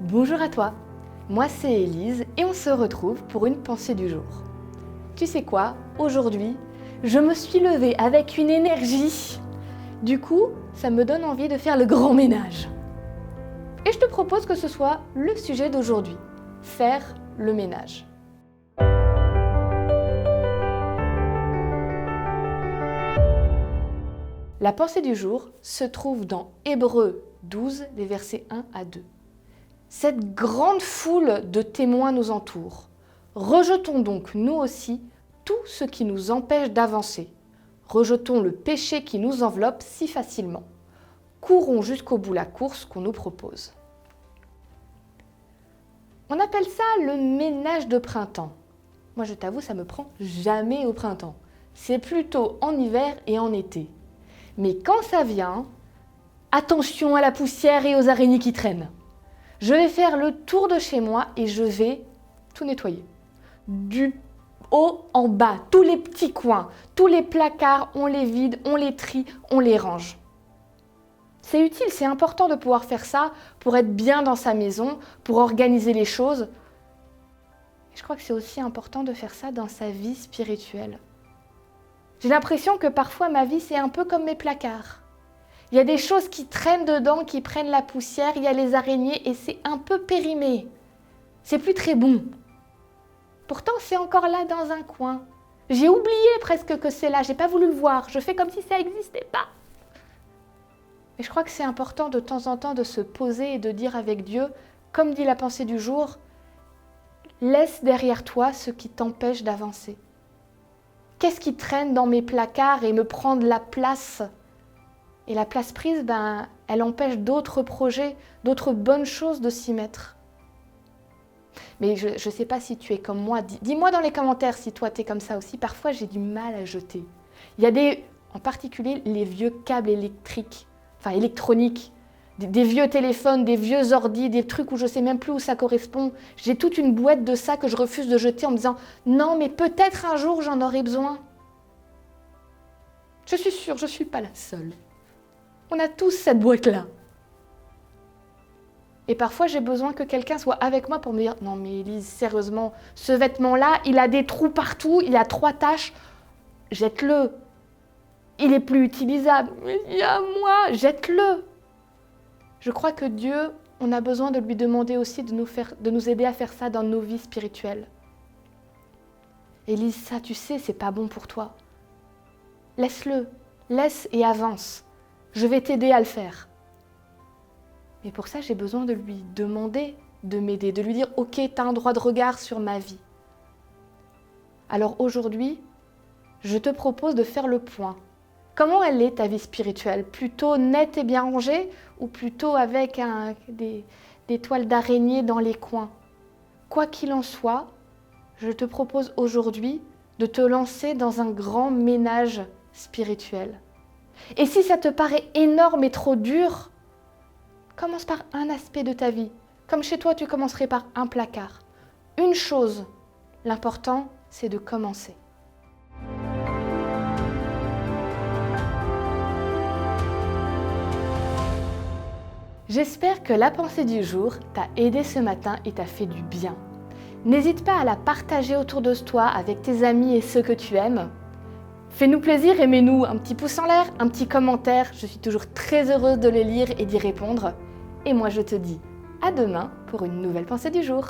Bonjour à toi, moi c'est Élise et on se retrouve pour une pensée du jour. Tu sais quoi, aujourd'hui, je me suis levée avec une énergie. Du coup, ça me donne envie de faire le grand ménage. Et je te propose que ce soit le sujet d'aujourd'hui, faire le ménage. La pensée du jour se trouve dans Hébreux 12, les versets 1 à 2. Cette grande foule de témoins nous entoure. Rejetons donc, nous aussi, tout ce qui nous empêche d'avancer. Rejetons le péché qui nous enveloppe si facilement. Courons jusqu'au bout la course qu'on nous propose. On appelle ça le ménage de printemps. Moi, je t'avoue, ça me prend jamais au printemps. C'est plutôt en hiver et en été. Mais quand ça vient, attention à la poussière et aux araignées qui traînent. Je vais faire le tour de chez moi et je vais tout nettoyer. Du haut en bas, tous les petits coins, tous les placards, on les vide, on les trie, on les range. C'est utile, c'est important de pouvoir faire ça pour être bien dans sa maison, pour organiser les choses. Je crois que c'est aussi important de faire ça dans sa vie spirituelle. J'ai l'impression que parfois ma vie, c'est un peu comme mes placards. Il y a des choses qui traînent dedans, qui prennent la poussière, il y a les araignées et c'est un peu périmé. C'est plus très bon. Pourtant, c'est encore là dans un coin. J'ai oublié presque que c'est là, j'ai pas voulu le voir, je fais comme si ça n'existait pas. Mais je crois que c'est important de temps en temps de se poser et de dire avec Dieu, comme dit la pensée du jour, laisse derrière toi ce qui t'empêche d'avancer. Qu'est-ce qui traîne dans mes placards et me prend de la place ? Et la place prise, elle empêche d'autres projets, d'autres bonnes choses de s'y mettre. Mais je ne sais pas si tu es comme moi. Dis-moi dans les commentaires si toi tu es comme ça aussi. Parfois j'ai du mal à jeter. Il y a en particulier les vieux câbles électroniques, des vieux téléphones, des vieux ordis, des trucs où je ne sais même plus où ça correspond. J'ai toute une boîte de ça que je refuse de jeter en me disant « Non, mais peut-être un jour j'en aurai besoin ». Je suis sûre, je ne suis pas la seule. On a tous cette boîte-là. Et parfois, j'ai besoin que quelqu'un soit avec moi pour me dire « Non mais Élise, sérieusement, ce vêtement-là, il a des trous partout, il a 3 taches, jette-le. Il est plus utilisable. Il y a moi, jette-le. » Je crois que Dieu, on a besoin de lui demander aussi de nous aider à faire ça dans nos vies spirituelles. Élise, ça, tu sais, c'est pas bon pour toi. Laisse-le, laisse et avance. Je vais t'aider à le faire. Mais pour ça, j'ai besoin de lui demander de m'aider, de lui dire « Ok, tu as un droit de regard sur ma vie. » Alors aujourd'hui, je te propose de faire le point. Comment elle est ta vie spirituelle ? Plutôt nette et bien rangée ou plutôt avec des toiles d'araignée dans les coins ? Quoi qu'il en soit, je te propose aujourd'hui de te lancer dans un grand ménage spirituel. Et si ça te paraît énorme et trop dur, commence par un aspect de ta vie. Comme chez toi, tu commencerais par un placard. Une chose, l'important, c'est de commencer. J'espère que la pensée du jour t'a aidé ce matin et t'a fait du bien. N'hésite pas à la partager autour de toi avec tes amis et ceux que tu aimes. Fais-nous plaisir, aimez-nous un petit pouce en l'air, un petit commentaire. Je suis toujours très heureuse de les lire et d'y répondre. Et moi, je te dis à demain pour une nouvelle pensée du jour.